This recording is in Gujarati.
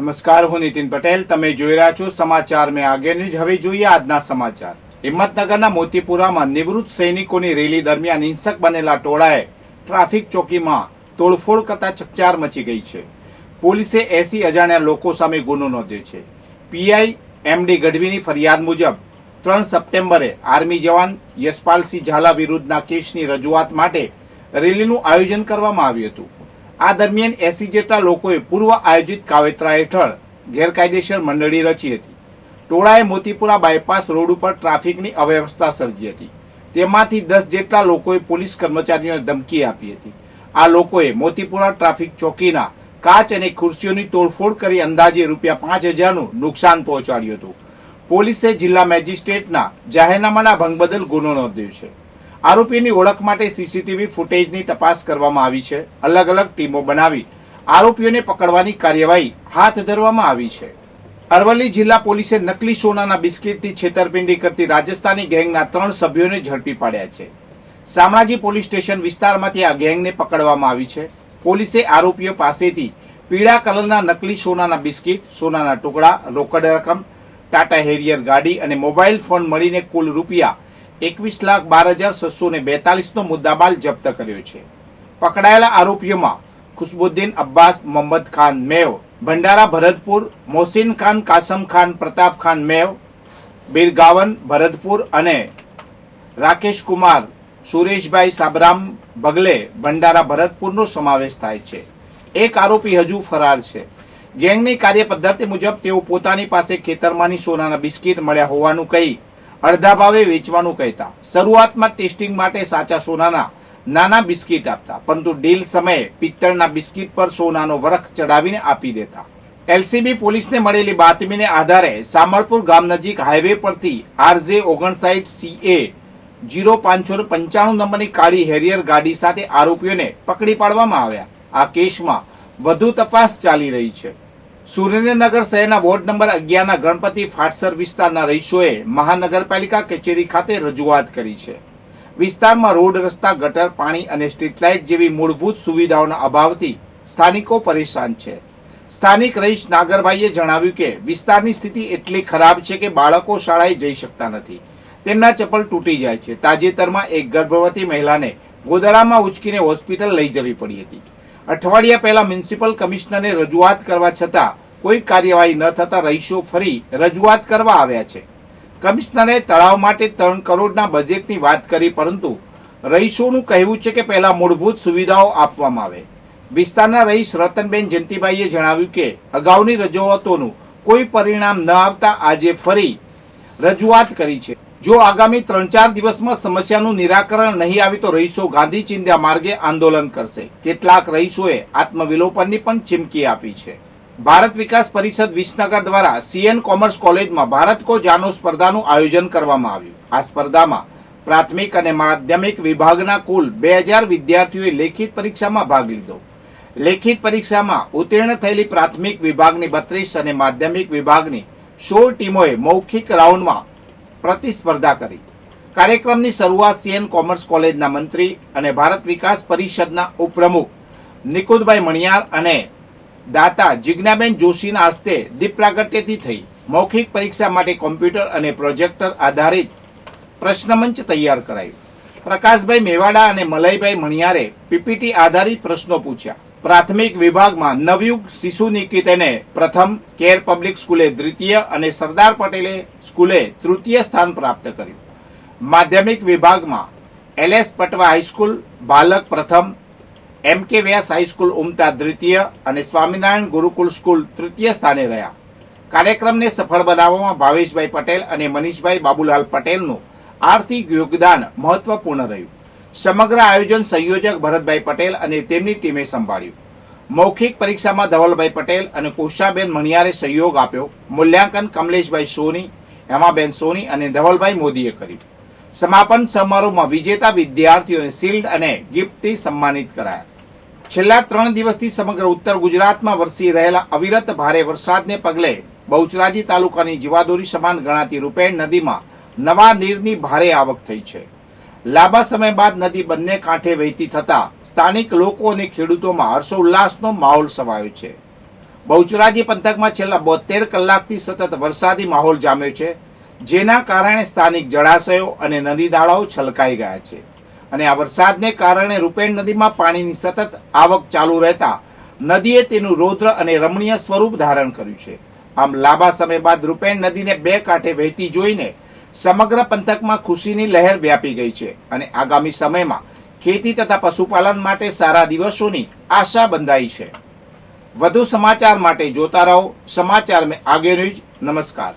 નમસ્કાર, હું નીતિન પટેલ. તમે જોઈ રહ્યા છો સમાચાર મેં આગે ન્યૂઝ. હવે જોઈએ આજના સમાચાર. હિંમતનગરના મોતીપુરામાં નિવૃત્ત સૈનિકોની રેલી દરમિયાન હિંસક બનેલા ટોળાએ ટ્રાફિક ચોકીમાં તોડફોડ કરતા ચકચાર મચી ગઈ છે. પોલીસે 80 અજાણ્યા લોકો સામે ગુનો નોંધ્યો છે. પીઆઈ એમડી ગઢવીની ફરિયાદ મુજબ 3 સપ્ટેમ્બરે આર્મી જવાન યશપાલસિંહ ઝાલા વિરુદ્ધના કેસની રજૂઆત માટે રેલીનું આયોજન કરવામાં આવ્યું હતું. આ દરમિયાન 80 જેટલા લોકોએ પૂર્વ આયોજિત કાવતરા હેઠળ ગેરકાયદેસર મંડળી રચી હતી. ટોળાએ મોતીપુરા બાયપાસ રોડ ઉપર ટ્રાફિકની અવ્યવસ્થા સર્જી હતી. તેમાંથી 10 જેટલા લોકોએ પોલીસ કર્મચારીઓને ધમકી આપી હતી. આ લોકોએ મોતીપુરા ટ્રાફિક ચોકીના કાચ અને ખુરશીઓની તોડફોડ કરી અંદાજે ₹5000નું નુકસાન પહોંચાડ્યું હતું. પોલીસે જિલ્લા મેજિસ્ટ્રેટના જાહેરનામાના ભંગ બદલ ગુનો નોંધ્યો છે. આરોપીની ઓળખ માટે સીસીટીવી ફૂટેજની તપાસ કરવામાં આવી છે. અલગ અલગ ટીમો બનાવી આરોપીઓને પકડવાની કાર્યવાહી હાથ ધરવામાં આવી છે. અરવલ્લી જિલ્લા પોલીસે નકલી સોનાના બિસ્કિટથી છેતરપિંડી કરતી રાજસ્થાની ગેંગના 3 સભ્યોને ઝડપી પાડ્યા છે. શામળાજી પોલીસ સ્ટેશન વિસ્તારમાંથી આ ગેંગને પકડવામાં આવી છે. પોલીસે આરોપીઓ પાસેથી પીળા કલરના નકલી સોનાના બિસ્કિટ, સોનાના ટુકડા, રોકડ રકમ, ટાટા હેરિયર ગાડી અને મોબાઈલ ફોન મળીને કુલ ₹21,12,642નો મુદ્દામાલ જપ્ત કર્યો છે. પકડાયેલા આરોપીઓમાં ખુશબુદ્દીન અબ્બાસ મોહમ્મદ ખાન મેવ, ભંડારા ભરતપુર, મોહસિન ખાન કાસમ ખાન પ્રતાપ ખાન મેવ, બિરગાવન ભરતપુર અને રાકેશ કુમાર સુરેશભાઈ સાબરામ બગલે ભંડારા ભરતપુરનો સમાવેશ થાય છે. એક આરોપી હજુ ફરાર છે. ગેંગની કાર્યપદ્ધતિ મુજબ તેઓ પોતાની પાસે ખેતરમાંની સોનાના બિસ્કિટ મળ્યા હોવાનું કહી અડધા ભાવે વેચવાનું કહેતા. શરૂઆતમાં ટેસ્ટિંગ માટે સાચા સોનાના નાના બિસ્કિટ આપતા, પરંતુ ડીલ સમયે પિત્તળના બિસ્કિટ પર સોનાનો વરખ ચડાવીને આપી દેતા. એલસીબી પોલીસને મળેલી બાતમીને આધારે સામળપુર ગામ નજીક હાઈવે પરથી RJ59CA 0595 નંબરની કાળી હેરિયર ગાડી સાથે આરોપીઓને પકડી પાડવામાં આવ્યા. આ કેસમાં વધુ તપાસ ચાલી રહી છે. સુરેન્દ્રનગર શહેરના વોર્ડ નંબર 11ના ગણપતિ ફાટસર વિસ્તારના રહીશોએ મહાનગરપાલિકા કચેરી ખાતે રજૂઆત કરી છે. વિસ્તારમાં રોડ, રસ્તા, ગટર, પાણી અને સ્ટ્રીટ લાઇટ જેવી મૂળભૂત સુવિધાઓના અભાવથી સ્થાનિકો પરેશાન છે. સ્થાનિક રહીશ નાગરભાઈએ જણાવ્યું કે વિસ્તારની સ્થિતિ એટલી ખરાબ છે કે બાળકો શાળાએ જઈ શકતા નથી. તેમના ચપ્પલ તૂટી જાય છે. તાજેતરમાં એક ગર્ભવતી મહિલાને ગોદડામાં ઉચકીને હોસ્પિટલ લઈ જવી પડી હતી. અઠવાડિયા પહેલા મ્યુનિસિપલ કમિશનરને રજૂઆત કરવા છતાં કોઈ કાર્યવાહી ન થતા રહીશો ફરી રજૂઆત કરવા આવ્યા છે. કમિશનરે તળાવ માટે 3 કરોડના બજેટની વાત કરી, પરંતુ રહીશોનું કહેવું છે કે પહેલા મૂળભૂત સુવિધાઓ આપવામાં આવે. વિસ્તારના રહીશ રતનબેન જયંતિભાઈએ જણાવ્યું કે અગાઉની રજૂઆતોનું કોઈ પરિણામ ન આવતા આજે ફરી રજૂઆત કરી છે. જો આગામી 3-4 દિવસમાં સમસ્યાનું નિરાકરણ નહીં આવે તો રહીશો ગાંધી ચિંધ્યા માર્ગે આંદોલન કરશે. કેટલાક રહીશોએ આત્મવિલોપનની પણ ચીમકી આપી છે. ભારત વિકાસ પરિષદ વિસનગર દ્વારા CN કોમર્સ કોલેજમાં ભારત કો જાનો સ્પર્ધાનું આયોજન કરવામાં આવ્યું. આ સ્પર્ધામાં પ્રાથમિક અને માધ્યમિક વિભાગના કુલ 2000 વિદ્યાર્થીઓએ લેખિત પરીક્ષામાં ભાગ લીધો. લેખિત પરીક્ષામાં ઉત્તીર્ણ થયેલી પ્રાથમિક વિભાગની 32 અને માધ્યમિક વિભાગની 16 ટીમોએ મૌખિક રાઉન્ડમાં પ્રતિસ્પર્ધા કરી. કાર્યક્રમની શરૂઆત CN કોમર્સ કોલેજના મંત્રી અને ભારત વિકાસ પરિષદના ઉપપ્રમુખ નિકુંજભાઈ મણિયાર અને દાતા જિજ્ઞાબેન જોશીના હસ્તે દીપ પ્રાગટ્યથી થઈ. મૌખિક પરીક્ષા માટે કોમ્પ્યુટર અને પ્રોજેક્ટર આધારિત પ્રશ્નમંચ તૈયાર કરાયું. પ્રકાશભાઈ મેવાડા અને મલયભાઈ મણિયારે PPT આધારિત પ્રશ્નો પૂછ્યા. પ્રાથમિક વિભાગમાં નવયુગ શિશુ નિકેતને પ્રથમ, કેર પબ્લિક સ્કૂલે દ્વિતીય અને સરદાર પટેલે સ્કૂલે તૃતીય સ્થાન પ્રાપ્ત કર્યું. માધ્યમિક વિભાગમાં LS પટવા હાઈસ્કૂલ બાલક પ્રથમ, MK વ્યાસ હાઈસ્કૂલ ઉમતા દ્વિતીય અને સ્વામિનારાયણ ગુરુકુલ સ્કૂલ તૃતીય સ્થાને રહ્યા. કાર્યક્રમને સફળ બનાવવામાં ભાવેશભાઈ પટેલ અને મનીષભાઈ બાબુલાલ પટેલનું આર્થિક યોગદાન મહત્વપૂર્ણ રહ્યું. સમગ્ર આયોજન સંયોજક ભરતભાઈ પટેલ અને તેમની ટીમે સંભાળ્યું. મૌખિક પરીક્ષામાં ધવલભાઈ પટેલ અને કુશાબેન મણિયારે સહયોગ આપ્યો. મૂલ્યાંકન કમલેશભાઈ સોની, હેમાબેન સોની અને ધવલભાઈ મોદીએ કર્યું. સમાપન સમારોહમાં વિજેતા વિદ્યાર્થીઓને શિલ્ડ અને ગિફ્ટથી સન્માનિત કરાયા. છેલ્લા 3 દિવસથી સમગ્ર ઉત્તર ગુજરાતમાં વરસી રહેલા અવિરત ભારે વરસાદને પગલે બહુચરાજી તાલુકાની જીવાદોરી સમાન ગણાતી રૂપેણ નદીમાં નવા નીરની ભારે આવક થઈ છે. લાંબા સમય બાદ નદી બંને કાંઠે વહેતી થતા સ્થાનિક લોકો અને ખેડૂતોમાં હર્ષોલ્લાસનો માહોલ છવાયો છે. બહુચરાજી પંથકમાં છેલ્લા 72 કલાકથી સતત વરસાદી માહોલ જામ્યો છે, જેના કારણે સ્થાનિક જળાશયો અને નદી નાળાઓ છલકાઈ ગયા છે અને આ વરસાદને કારણે રૂપેણ નદીમાં પાણીની સતત આવક ચાલુ રહેતા નદીએ તેનું રૌદ્ર અને રમણીય સ્વરૂપ ધારણ કર્યું છે. આમ લાંબા સમય બાદ રૂપેણ નદીને બે કાંઠે વહેતી જોઈને સમગ્ર પંથકમાં ખુશીની લહેર વ્યાપી ગઈ છે અને આગામી સમયમાં ખેતી તથા પશુપાલન માટે સારા દિવસોની આશા બંધાઈ છે. વધુ સમાચાર માટે જોતા રહો સમાચાર મેં આગે ન્યૂઝ. નમસ્કાર.